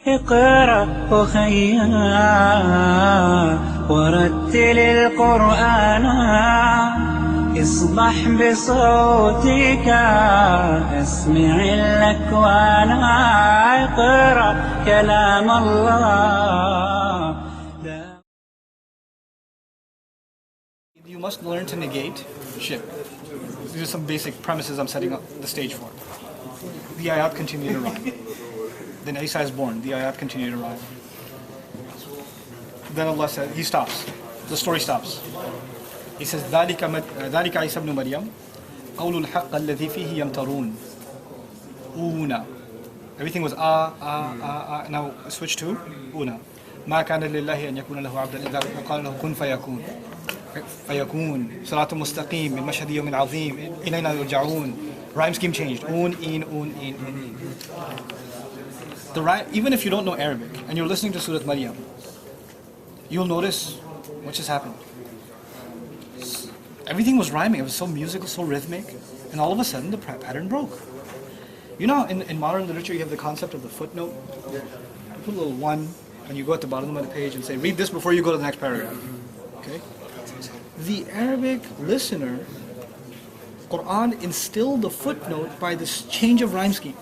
اقرأ أخيا ورتل القرآن اصبح بصوتك اسمع الأكوان اقرأ كلام الله. You must learn to negate shirk. These are some basic premises I'm setting up the stage for. The ayat continue to rhyme. Then Isa is born. The ayat continue to rhyme. Then Allah says, He stops. The story stops. He says, ذَلِكَ عِيسَى بْنُ مَرْيَمَ قَوْلُ الْحَقَّ الَّذِي فِيهِ يَمْتَرُونَ Una. Everything was Now switch to Una. مَا كَانَ لِلَّهِ أَنْ يَكُونَ لَهُ عَبْدًا إِذَا قَالَ لَهُ كُنْ فَيَكُونُ صراط مستقيم من مشهد يوم عظيم إلينا يرجعون. Rhyme scheme changed. In. The rhyme, even if you don't know Arabic and you're listening to Surah Maryam, you'll notice what just happened. Everything was rhyming. It was so musical, so rhythmic, and all of a sudden the pattern broke. You know, in modern literature, you have the concept of the footnote. You put a little one, and you go at the bottom of the page and say, read this before you go to the next paragraph. Okay? The Arabic listener, Quran instilled the footnote by this change of rhyme scheme.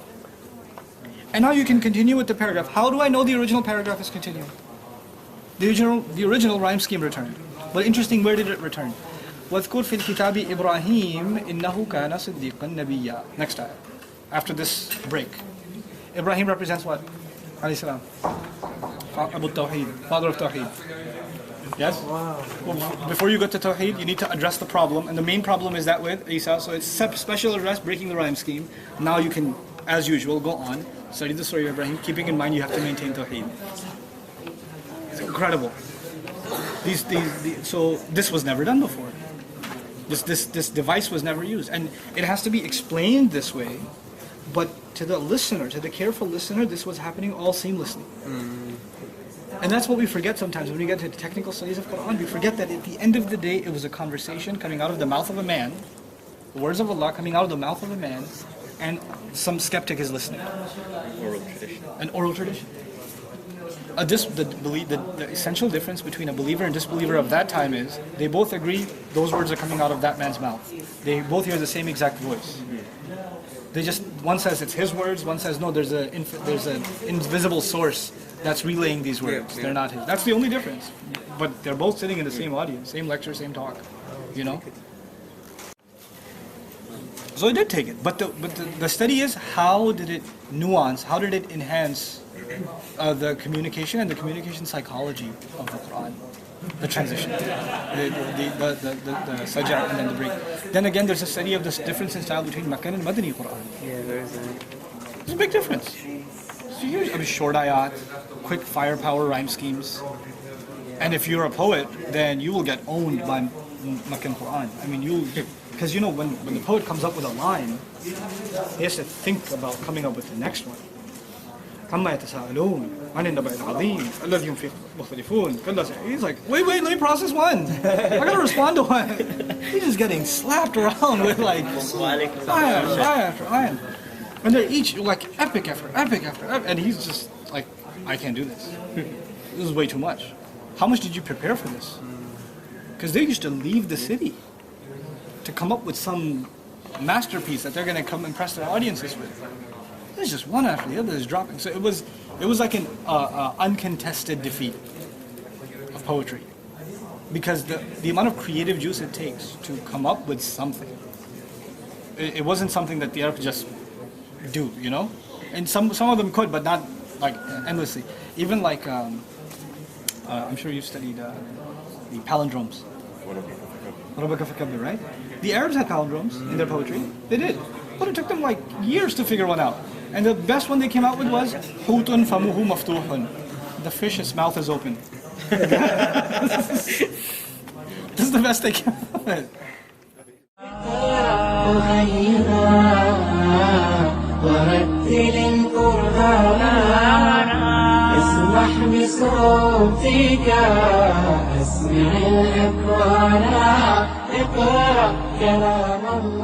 And now you can continue with the paragraph. How do I know the original paragraph is continuing? The original rhyme scheme returned. But interesting, where did it return? وَاذْكُرْ فِي الْكِتَابِ إِبْرَاهِيمَ إِنَّهُ كَانَ صِدِّيقًا نَبِيًّا. Next time, after this break. Ibrahim represents what? Alayhi salam. Abu Tawheed, father of Tawheed. Yes? Wow. Well, before you go to Tawheed, you need to address the problem. And the main problem is that with Isa. So it's special address, breaking the rhyme scheme. Now you can, as usual, go on, study the story of Ibrahim, keeping in mind you have to maintain Tawheed. It's incredible. So this was never done before. This device was never used. And it has to be explained this way. But to the listener, to the careful listener, this was happening all seamlessly. And that's what we forget sometimes when we get to the technical studies of Quran. We forget that at the end of the day, it was a conversation coming out of the mouth of a man, the words of Allah coming out of the mouth of a man, and some skeptic is listening. Oral tradition. An oral tradition. The essential difference between a believer and disbeliever of that time is they both agree those words are coming out of that man's mouth. They both hear the same exact voice. They just, one says it's his words, one says no, there's an invisible source that's relaying these words. They're not his. That's the only difference. But they're both sitting in the same audience, same lecture, same talk. You know? So it did take it. But the study is, how did it nuance, how did it enhance the communication and the communication psychology of the Quran? The transition, the sajah and then the break. Then again, there's a study of this difference in style between Makkan and Madani Quran. Yeah, There's a big difference. It's huge. I mean, short ayat, quick firepower rhyme schemes. And if you're a poet, then you will get owned by Makkan Quran. I mean, because you know, when the poet comes up with a line, he has to think about coming up with the next one. عما يتساءلون عن النبأ العظيم الذي هم فيه مختلفون. He's like, wait, let me process one. I gotta respond to one. He's just getting slapped around with like ayah after ayah. And they're each like epic after epic after epic. And he's just like, I can't do this. This is way too much. How much did you prepare for this? Because they used to leave the city to come up with some masterpiece that they're going to come impress their audiences with. It's just one after the other is dropping. So it was like an uncontested defeat of poetry, because the amount of creative juice it takes to come up with something. It wasn't something that the Arabs just do, you know. And some of them could, but not like endlessly. Even like I'm sure you've studied the palindromes. Right? The Arabs had palindromes in their poetry. They did. But it took them like years to figure one out. And the best one they came out with was Hutun famuhu maftuhun. The fish's mouth is open. This is the best they came out with. ورتل القرآن اصبح بصوتك اسمع الأكوان اقرأ كلام الله.